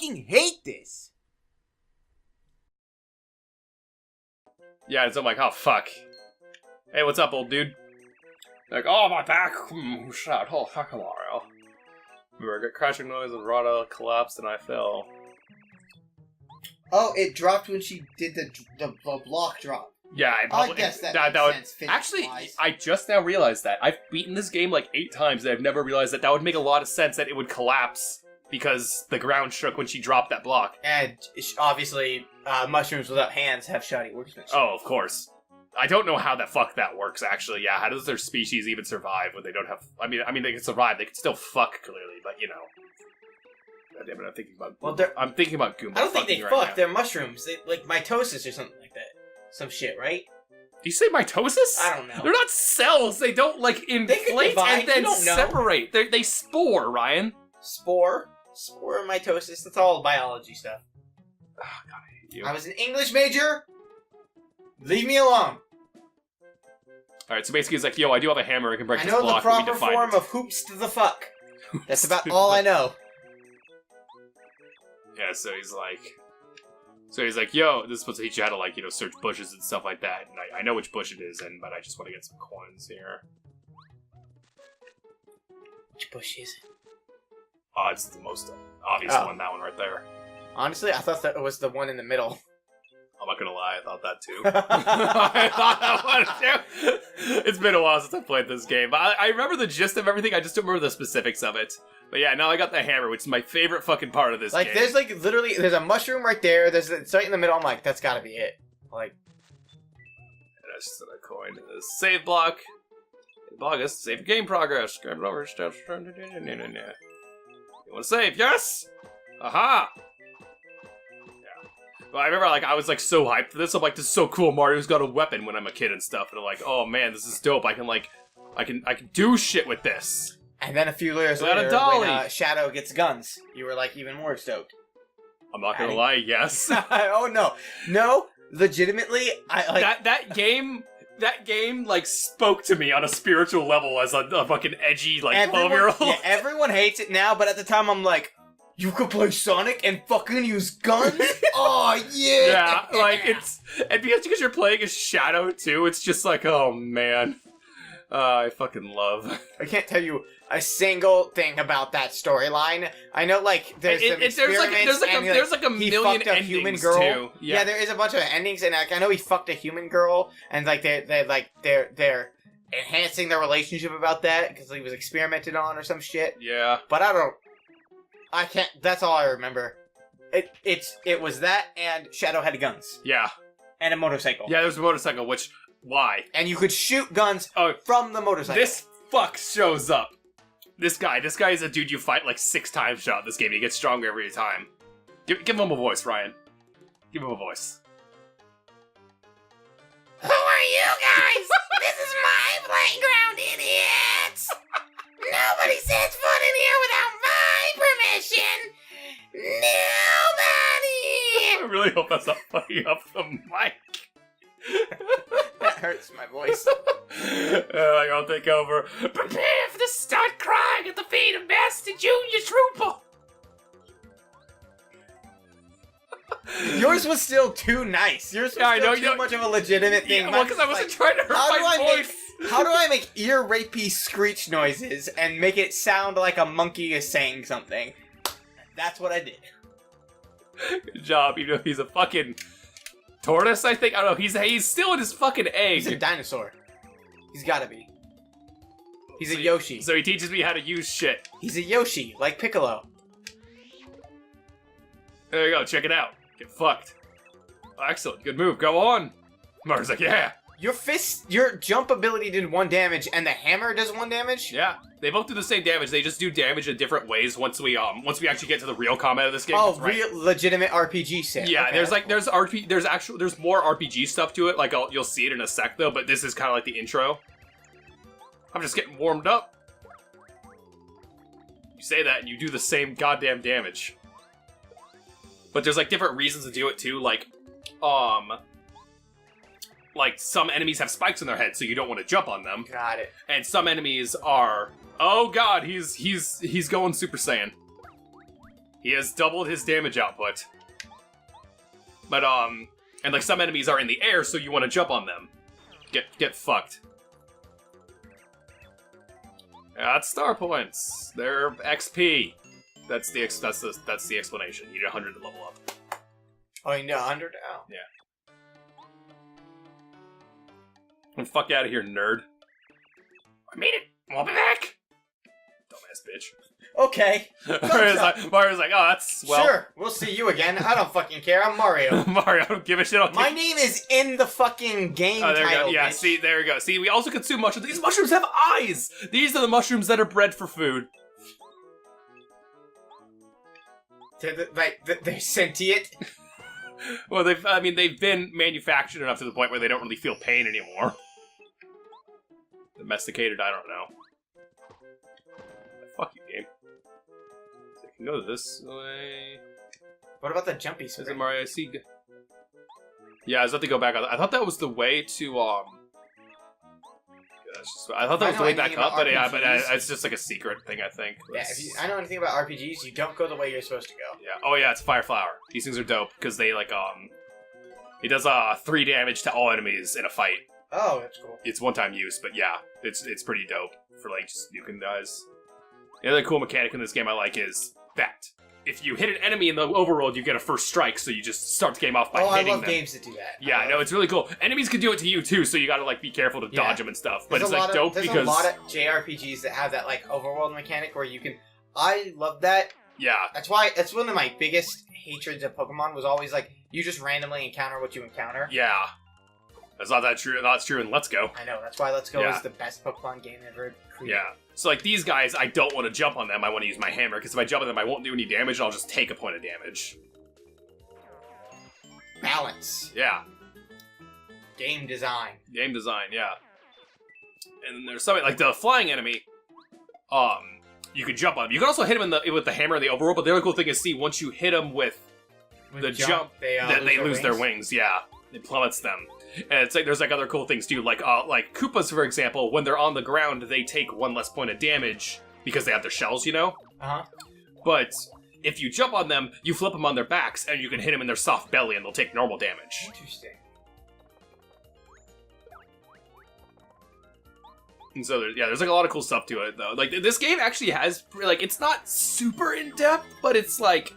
fucking hate this. Yeah, it's I'm like, oh fuck. Hey, what's up, old dude? Like, oh my back. Shit. Oh fuck, Mario. Remember, I got crashing noise and Rada collapsed and I fell. Oh, it dropped when she did the block drop. Yeah, I guess that makes sense. Actually, I just now realized that. I've beaten this game like 8 times and I've never realized that would make a lot of sense that it would collapse because the ground shook when she dropped that block. And obviously, mushrooms without hands have shoddy workmanship. Oh, of course. I don't know how the fuck that works, actually. Yeah, how does their species even survive when they don't have... I mean, they can survive. They can still fuck, clearly, but, you know. God damn it, I'm thinking about... I'm thinking about Goomba. I don't think they right fuck. now. They're mushrooms. They, like mitosis or something like that. Some shit, right? Do you say mitosis? I don't know. They're not cells. They don't, like, inflate and then separate. They spore, Ryan. Spore? Spore mitosis. That's all biology stuff. Oh, God, I hate you. I was an English major. Leave me alone. Alright, so basically it's like, yo, I do have a hammer, I can break I this know block, the proper form of hoops to the fuck. That's about all I know. Yeah, so he's like, yo, this is supposed to teach you how to, like, you know, search bushes and stuff like that. And I know which bush it is, but I just want to get some coins here. Which bush is it? Oh, it's the most obvious one, that one right there. Honestly, I thought that was the one in the middle. I'm not gonna lie, I thought that too. I thought that one too. It's been a while since I played this game. I remember the gist of everything, I just don't remember the specifics of it. But yeah, now I got the hammer, which is my favorite fucking part of this game. Like, there's like, literally, there's a mushroom right there, it's right in the middle, I'm like, that's gotta be it. Like... And that's just a coin. The save block. Block is save game progress. Grab it over, steps. You wanna save? Yes! Aha! But I remember, like, I was, like, so hyped for this. I'm like, this is so cool. Mario's got a weapon when I'm a kid and stuff. And I'm like, oh, man, this is dope. I can, like, I can do shit with this. And then a few years later, when Shadow gets guns, you were, like, even more stoked. I'm not gonna lie, yes. Oh, no. No, legitimately, I, like... That game, like, spoke to me on a spiritual level as a fucking edgy, like, 12-year-old. Yeah, everyone hates it now, but at the time, I'm like... You could play Sonic and fucking use guns? Oh, yeah! Yeah, like, it's... And because you're playing as Shadow, too, it's just like, oh, man. I fucking love... I can't tell you a single thing about that storyline. I know, like, there's some experiments there's like a million endings, human girl. Too. Yeah, there is a bunch of endings, and like, I know he fucked a human girl, and like, they're enhancing their relationship about that, because he was experimented on or some shit. Yeah. But I can't, that's all I remember. It was that, and Shadow had guns. Yeah. And a motorcycle. Yeah, there was a motorcycle, which, why? And you could shoot guns from the motorcycle. This fuck shows up. This guy is a dude you fight like 6 times shot this game. He gets stronger every time. Give him a voice, Ryan. Give him a voice. Who are you guys? This is my playground, idiots! Nobody sets foot in here without my permission! Nobody! I really hope that's not fucking up the mic. That hurts my voice. I'll take over. Prepare to start crying at the feet of Master Junior Trooper. Yours was still too nice. Yours was too much of a legitimate thing. Yeah, well, because I wasn't trying to hurt my voice. How do I make ear rapey screech noises and make it sound like a monkey is saying something? That's what I did. Good job, even though he's a fucking tortoise, I think. I don't know, he's still in his fucking egg. He's a dinosaur. He's gotta be. He's a Yoshi. So he teaches me how to use shit. He's a Yoshi, like Piccolo. There you go, check it out. Get fucked. Oh, excellent, good move, go on. Mario's like, yeah. Your jump ability did 1 damage, and the hammer does 1 damage? Yeah, they both do the same damage. They just do damage in different ways once we actually get to the real combat of this game. Oh, real legitimate RPG set. Yeah, okay, there's more RPG stuff to it. Like you'll see it in a sec though, but this is kind of like the intro. I'm just getting warmed up. You say that and you do the same goddamn damage. But there's like different reasons to do it too, like some enemies have spikes in their head, so you don't want to jump on them. Got it. And some enemies are, oh god, he's going Super Saiyan. He has doubled his damage output. But, and like some enemies are in the air, so you want to jump on them. Get fucked. That's star points. They're XP. That's the explanation. You need 100 to level up. Oh, you need 100? Oh. Yeah. And fuck out of here, nerd. I made it! I'll be back! Dumbass bitch. Okay. Mario's like, oh, that's, well... Sure, we'll see you again. I don't fucking care. I'm Mario. Mario, I don't give a shit. My name is in the fucking game there title, you go. Yeah, bitch. see, there we go. See, we also consume mushrooms. These mushrooms have eyes! These are the mushrooms that are bred for food. They're sentient? Well, they've been manufactured enough to the point where they don't really feel pain anymore. Domesticated, I don't know. Fuck you, game. So I can go this way. What about the jumpy Is spring? it Mario? I see. Yeah, I was about to go back. I thought that was the way to I thought that was the way back up, but yeah, but it's just like a secret thing, I think. Yeah, if I know anything about RPGs, you don't go the way you're supposed to go. Yeah. Oh yeah, it's Fire Flower. These things are dope because they like it does 3 damage to all enemies in a fight. Oh, that's cool. It's one-time use, but yeah, it's pretty dope for like just nuking guys. The other cool mechanic in this game I like is that if you hit an enemy in the overworld, you get a first strike, so you just start the game off by hitting them. I love games that do that. Yeah, I know, it's really cool. Enemies can do it to you too, so you gotta like be careful to dodge them and stuff. But it's like dope because there's a lot of JRPGs that have that like overworld mechanic where you can. I love that. Yeah. That's one of my biggest hatreds of Pokemon was always like you just randomly encounter what you encounter. Yeah. That's not that true. That's true in Let's Go. I know. That's why Let's Go is the best Pokemon game ever created. Yeah. So like these guys, I don't want to jump on them. I want to use my hammer because if I jump on them, I won't do any damage. And I'll just take a point of damage. Balance. Yeah. Game design. Game design. Yeah. And then there's something like the flying enemy. You can jump on him. You can also hit him with the hammer in the overworld. But the other cool thing is, see, once you hit them with the jump, they lose their wings. Yeah. It plummets them. And it's like there's like other cool things too, like Koopas, for example, when they're on the ground, they take 1 less point of damage because they have their shells, you know? Uh-huh. But if you jump on them, you flip them on their backs, and you can hit them in their soft belly, and they'll take normal damage. Interesting. And so there's like a lot of cool stuff to it, though. Like this game actually has like it's not super in depth, but it's like.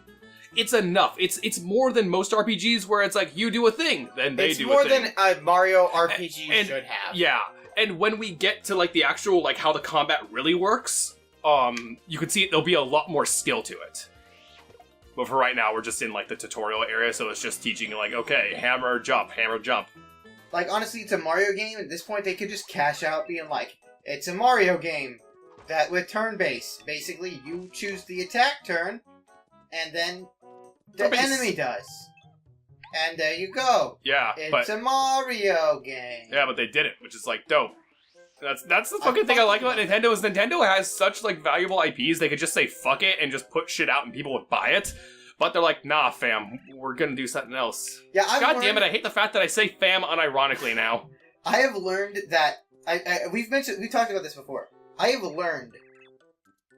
It's enough. It's more than most RPGs where it's like, you do a thing, then they do a thing. It's more than a Mario RPG should have. Yeah. And when we get to, like, the actual, like, how the combat really works, you can see there'll be a lot more skill to it. But for right now, we're just in, like, the tutorial area, so it's just teaching you, like, okay, hammer, jump, hammer, jump. Like, honestly, it's a Mario game. At this point, they could just cash out being like, it's a Mario game that with turn-based. Basically, you choose the attack turn, and then the enemy does. And there you go. Yeah, it's a Mario game. Yeah, but they did it, which is like dope. That's the fucking thing I like about Nintendo is Nintendo has such like valuable IPs. They could just say fuck it and just put shit out and people would buy it. But they're like, nah, fam, we're gonna do something else. Yeah, God damn it! I hate the fact that I say fam unironically now. I have learned that we've talked about this before. I have learned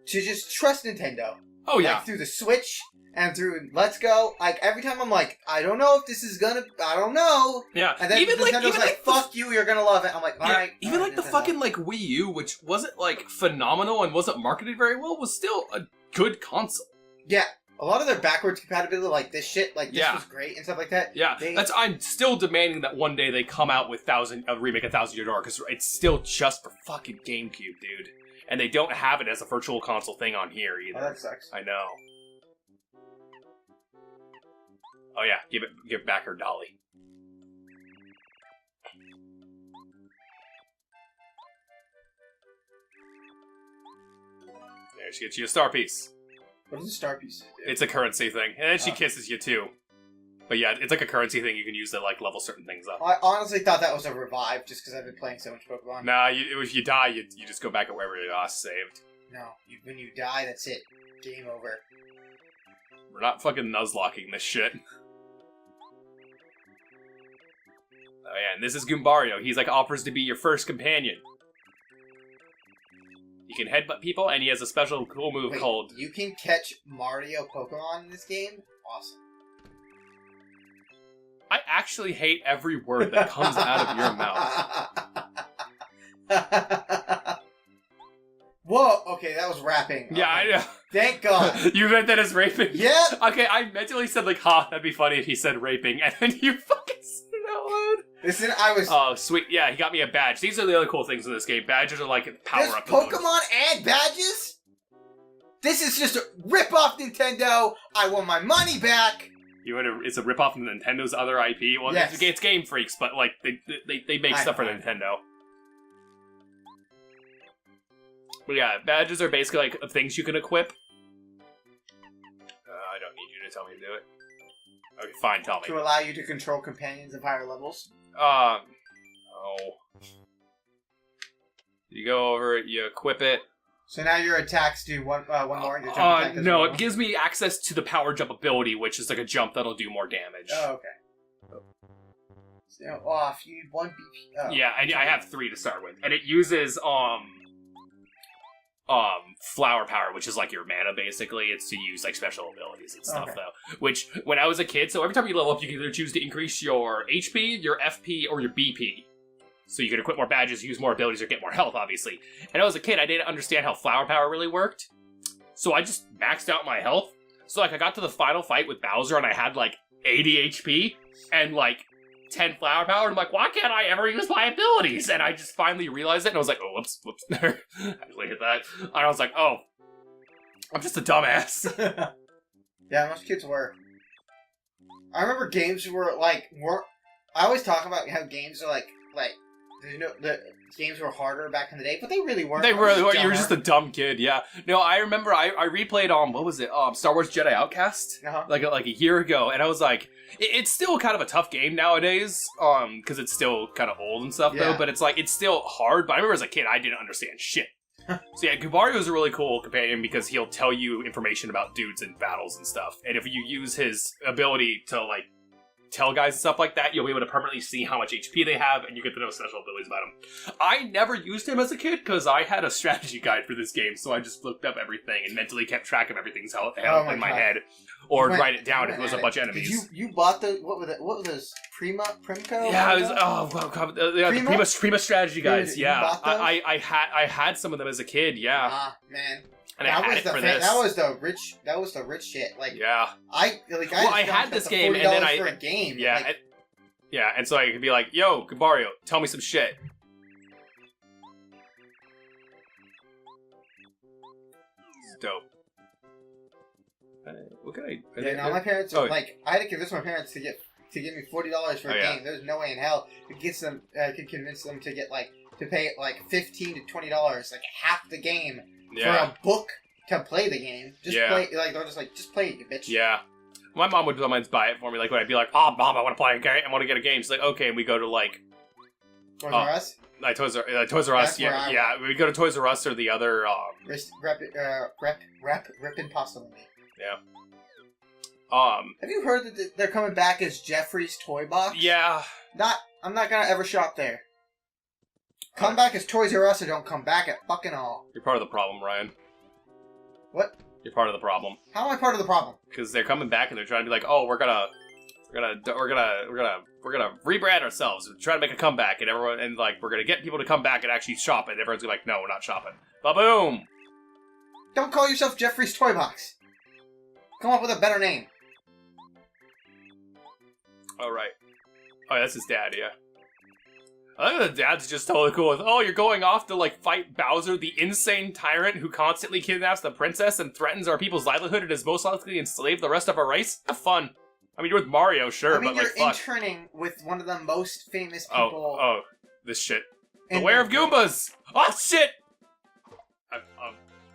to just trust Nintendo. Oh yeah, like, through the Switch. And through Let's Go, like, every time I'm like, I don't know if this is gonna, I don't know. Yeah. And then Nintendo's like, fuck you, you're gonna love it. I'm like, alright. Even like the fucking, like, Wii U, which wasn't, like, phenomenal and wasn't marketed very well, was still a good console. Yeah. A lot of their backwards compatibility, like, this shit, like, this was great and stuff like that. Yeah. I'm still demanding that one day they come out with remake 1,000 Year Door, because it's still just for fucking GameCube, dude. And they don't have it as a virtual console thing on here, either. Oh, that sucks. I know. Oh yeah, give back her dolly. There, she gets you a star piece. What is a star piece? It's a currency thing, and then she kisses you too. But yeah, it's like a currency thing you can use to like level certain things up. I honestly thought that was a revive, just because I've been playing so much Pokemon. Nah, if you die, you just go back at wherever your last saved. No, when you die, that's it. Game over. We're not fucking nuzlocking this shit. Oh yeah, and this is Goombario. He's like offers to be your first companion. He can headbutt people, and he has a special cool move Wait, called... you can catch Mario Pokemon in this game? Awesome. I actually hate every word that comes out of your mouth. Whoa, okay, that was rapping. Yeah, Okay. I know. Thank God. You meant that as raping? Yeah. Okay, I mentally said, like, that'd be funny if he said raping, and then you fucking said it out loud. Listen, I was... Oh, sweet. Yeah, he got me a badge. These are the other cool things in this game. Badges are like There's power-up. Pokemon and badges? This is just a rip-off Nintendo. I want my money back. It's a rip-off of Nintendo's other IP? Well, Yes. it's Game Freaks, but, like, they make stuff for Nintendo. But yeah, badges are basically, like, things you can equip. I don't need you to tell me to do it. Okay, fine, tell me. To allow you to control companions of higher levels. Oh. You go over it, you equip it. So now your attacks do one more. Your jump attack does no, one it more? gives me access to the power jump ability, which is like a jump that'll do more damage. Oh, okay. So, if you need one BP. Oh. Yeah, I have 3 to start with. And it uses, flower power, which is like your mana, basically. It's to use, like, special abilities and stuff, though. Which, when I was a kid, so every time you level up, you can either choose to increase your HP, your FP, or your BP. So you can equip more badges, use more abilities, or get more health, obviously. And I was a kid, I didn't understand how flower power really worked. So I just maxed out my health. So, like, I got to the final fight with Bowser, and I had, like, 80 HP, and, like, 10 flower power, and I'm like, why can't I ever use my abilities? And I just finally realized it, and I was like, oh, whoops. I actually hit that. And I was like, oh, I'm just a dumbass. Yeah, most kids were. I remember games were, like, I always talk about how games are, like, the games were harder back in the day, but they really weren't. They really were. You were just a dumb kid, yeah. No, I remember I replayed, what was it? Star Wars Jedi Outcast? Uh-huh. Like a year ago, and I was like, it's still kind of a tough game nowadays, because it's still kind of old and stuff, though, but it's like, it's still hard, but I remember as a kid, I didn't understand shit. So yeah, Gubario is a really cool companion because he'll tell you information about dudes and battles and stuff, and if you use his ability to, like, tell guys and stuff like that, you'll be able to permanently see how much HP they have, and you get to know special abilities about them. I never used him as a kid because I had a strategy guide for this game, so I just looked up everything and mentally kept track of everything's health in my head, or write it down if it was a bunch of enemies. You bought the what were those Primco? Yeah, it was Prima strategy guides. Yeah, bought those? I had some of them as a kid. Yeah. Ah, man. And I had it for this. That was the rich shit. Like, yeah. I had this game, and then for a game. Yeah, like, and so I could be like, "Yo, Gubario, tell me some shit." It's dope. What can I? Yeah, no, my parents I had to convince my parents to give me $40 for a game. There's no way in hell could convince them to pay like $15 to $20, like half the game. For a book to play the game. Play, like, they're just like, just play it, you bitch. Yeah. My mom would sometimes buy it for me, like, when I'd be like, oh, Mom, I want to play a game, I want to get a game. She's like, okay, and we go to, like... Toys R Us? Like, Toys R Us, yeah, we go to Toys R Us or the other, Rippin' Pasta Movie. Yeah. Have you heard that they're coming back as Jeffrey's Toy Box? Yeah. I'm not gonna ever shop there. Come back as Toys R Us or don't come back at fucking all. You're part of the problem, Ryan. What? You're part of the problem. How am I part of the problem? Because they're coming back and they're trying to be like, oh, we're gonna rebrand ourselves. We're trying to make a comeback, and everyone, and like, we're gonna get people to come back and actually shop, and everyone's gonna be like, no, we're not shopping. Ba-boom! Don't call yourself Jeffrey's Toy Box. Come up with a better name. Oh, right. Oh, that's his dad, yeah. I think the dad's just totally cool with, oh, you're going off to, like, fight Bowser, the insane tyrant who constantly kidnaps the princess and threatens our people's livelihood and is most likely to enslave the rest of our race? Have fun. I mean, you're with Mario, sure, but, like, fuck. You're interning with one of the most famous people... Oh, this shit. Beware of Goombas! Oh, shit!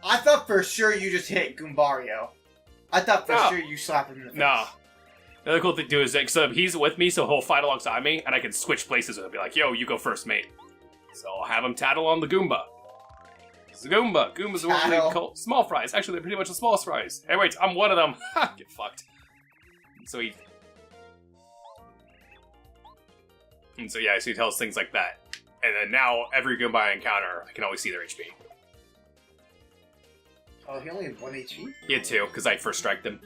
I thought for sure you just hit Goombario. I thought for sure you slapped him in the face. No. The other cool thing to do is, like, so he's with me, so he'll fight alongside me, and I can switch places with him. Be like, yo, you go first, mate. So I'll have him tattle on the Goomba. It's the Goomba. Goombas are what we call small fries. Actually, they're pretty much the smallest fries. Hey, wait, I'm one of them. Ha! Get fucked. So he tells things like that. And then now, every Goomba I encounter, I can always see their HP. Oh, he only had 1 HP? He had 2, because I first striked him.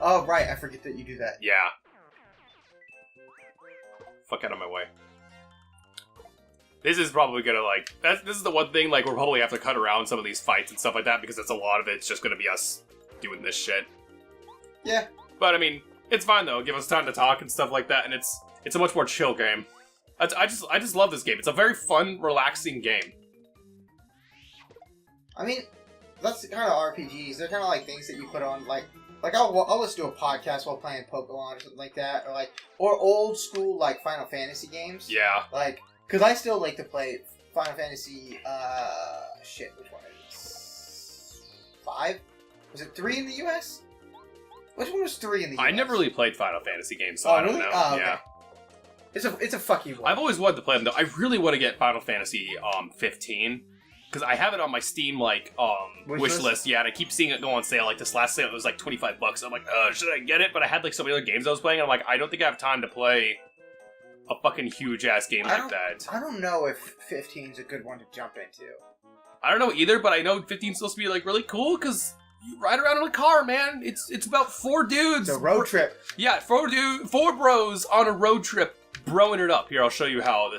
Oh, right. I forget that you do that. Yeah. Fuck out of my way. This is probably gonna, like... This is the one thing, like, we'll probably have to cut around some of these fights and stuff like that, because it's a lot of it's just gonna be us doing this shit. Yeah. But, I mean, it's fine, though. Give us time to talk and stuff like that, and it's a much more chill game. I just love this game. It's a very fun, relaxing game. I mean, that's the kind of RPGs. They're kind of like things that you put on, like I'll listen to a podcast while playing Pokemon or something like that, or old school like Final Fantasy games. Yeah. Like, because I still like to play Final Fantasy. Which one is 5? Was it 3 in the US? Which one was 3 in the US? I never really played Final Fantasy games, so I don't know. Oh, okay. Yeah. It's a fucky one. I've always wanted to play them though. I really want to get Final Fantasy 15 because I have it on my Steam like wish list. Yeah, and I keep seeing it go on sale. Like this last sale, it was like $25. I'm like, oh, should I get it? But I had like so many other games I was playing. And I'm like, I don't think I have time to play a fucking huge ass game like that. I don't know if 15 is a good one to jump into. I don't know either, but I know 15 is supposed to be like really cool because you ride around in a car, man. It's about 4 dudes. It's a road trip. Yeah, 4 bros on a road trip. Broing it up. Here, I'll show you how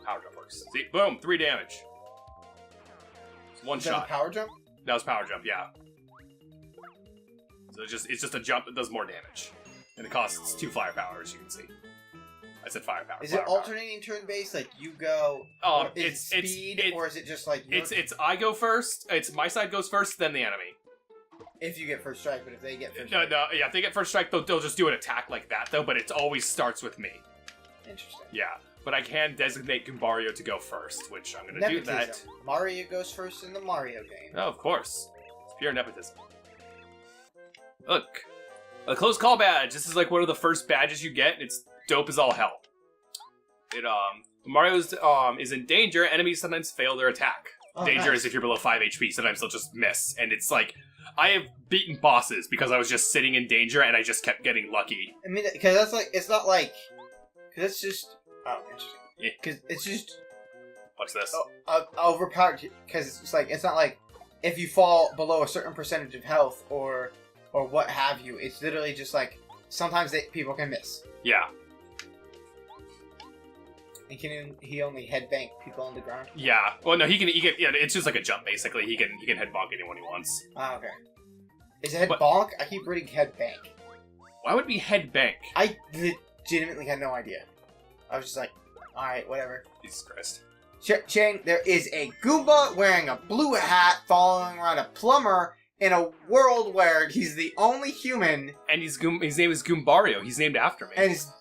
power jump works. See? Boom, 3 damage. It's 1 shot. That a power jump? That was power jump, yeah. So it's just a jump that does more damage. And it costs 2 firepower, as you can see. I said firepower. Is it alternating turn-based? Like, you go... it's speed, or is it just like... It's I go first, my side goes first, then the enemy. If you get first strike, but if they get first strike... No, yeah, if they get first strike, they'll just do an attack like that, though, but it always starts with me. Interesting. Yeah, but I can designate Goombario to go first, which I'm gonna do that. Mario goes first in the Mario game. Oh, of course. It's pure nepotism. Look. A close call badge. This is like one of the first badges you get, and it's dope as all hell. Mario's, is in danger, enemies sometimes fail their attack. Oh, Danger nice. is if you're below 5 HP, sometimes they'll just miss, and it's like... I have beaten bosses because I was just sitting in danger and I just kept getting lucky. I mean, because that's like, it's not like, because it's just, interesting. Yeah. Because it's just... What's this? Overpowered, because it's like, it's not like, if you fall below a certain percentage of health or what have you, it's literally just like, sometimes people can miss. Yeah. And can he only headbank people on the ground? Yeah. Well, no, he can, yeah, it's just like a jump, basically. He can headbonk anyone he wants. Ah, okay. Is it headbonk? I keep reading headbank. Why would it be headbank? I legitimately had no idea. I was just like, alright, whatever. Jesus Christ. Chang, there is a Goomba wearing a blue hat following around a plumber in a world where he's the only human. And his name is Goombario. He's named after me. And he's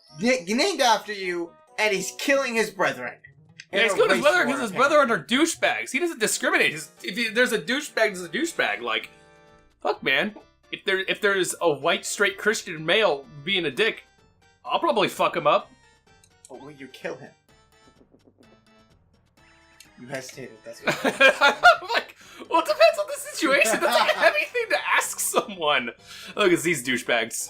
named after you. And he's killing his brethren. Yeah, he's killing his brethren because his brethren are douchebags. He doesn't discriminate. If there's a douchebag, there's a douchebag. Like, fuck, man. If there's a white, straight Christian male being a dick, I'll probably fuck him up. But will you kill him? You hesitated. That's what I'm like, well, it depends on the situation. That's like a heavy thing to ask someone. Look, it's these douchebags.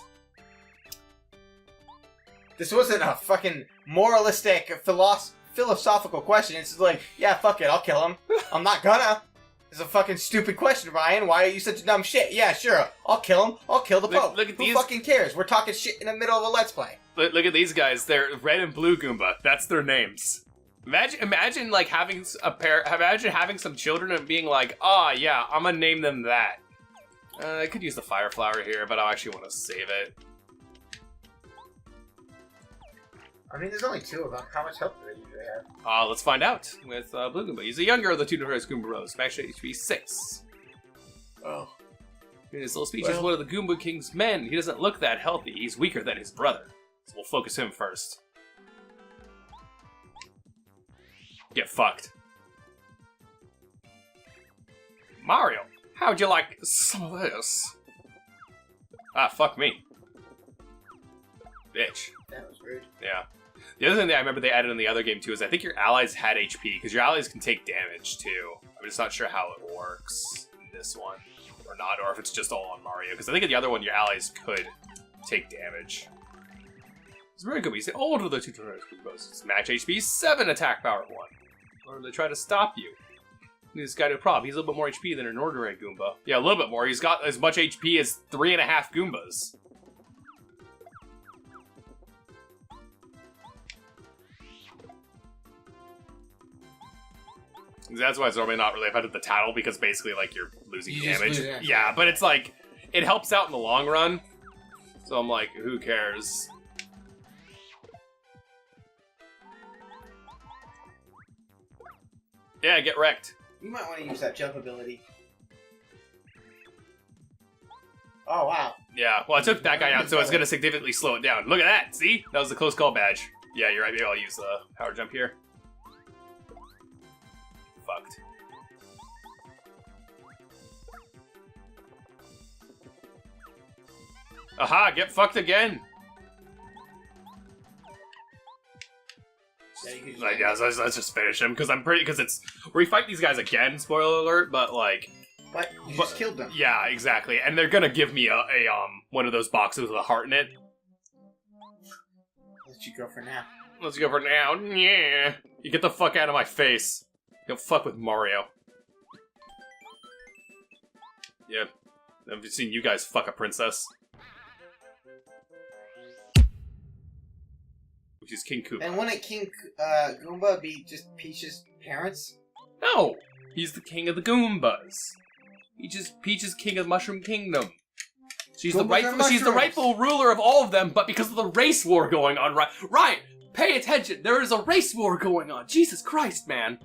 This wasn't a fucking moralistic, philosophical question. It's like, yeah, fuck it, I'll kill him. I'm not gonna. It's a fucking stupid question, Ryan. Why are you such a dumb shit? Yeah, sure, I'll kill him. I'll kill the Pope. Look at Who fucking cares? We're talking shit in the middle of a Let's Play. Look at these guys. They're red and blue Goomba. That's their names. Imagine like having Imagine having some children and being like, yeah, I'm gonna name them that. I could use the fire flower here, but I actually want to save it. I mean, there's only 2 of them. How much health do they usually have? Let's find out with Blue Goomba. He's the younger of the 2 notorious Goomba Bros. Max HP 6. Oh. In his little speech, he's one of the Goomba King's men. He doesn't look that healthy. He's weaker than his brother. So we'll focus him first. Get fucked. Mario, how'd you like some of this? Ah, fuck me. Bitch. That was rude. Yeah. The other thing that I remember they added in the other game, too, is I think your allies had HP, because your allies can take damage, too. I'm just not sure how it works in this one, or not, or if it's just all on Mario, because I think in the other one, your allies could take damage. It's very good. We say, what are the 2 turns? It's match HP 7, attack power 1. Or they try to stop you. This guy no problem. He's a little bit more HP than an ordinary Goomba. Yeah, a little bit more. He's got as much HP as 3.5 Goombas. That's why it's normally not really affected the tattle, because basically, like, you're losing damage. Yeah, but it's like, it helps out in the long run. So I'm like, who cares? Yeah, get wrecked. You might want to use that jump ability. Oh, wow. Yeah, well, I took that guy out, so it's going to significantly slow it down. Look at that, see? That was the close call badge. Yeah, you're right, maybe I'll use the power jump here. Fucked. Aha, get fucked again! Yeah, so let's just finish him, because it's... We fight these guys again, spoiler alert, but like... But you just killed them. Yeah, exactly, and they're gonna give me a one of those boxes with a heart in it. Let you go for now. Let's go for now. Yeah. You get the fuck out of my face. Don't fuck with Mario. Yeah. I've seen you guys fuck a princess. Which is King Koopa. And wouldn't King Goomba be just Peach's parents? No! He's the king of the Goombas. Peach is king of Mushroom Kingdom. She's the rightful ruler of all of them, but because of the race war going on, right? Pay attention! There is a race war going on! Jesus Christ, man!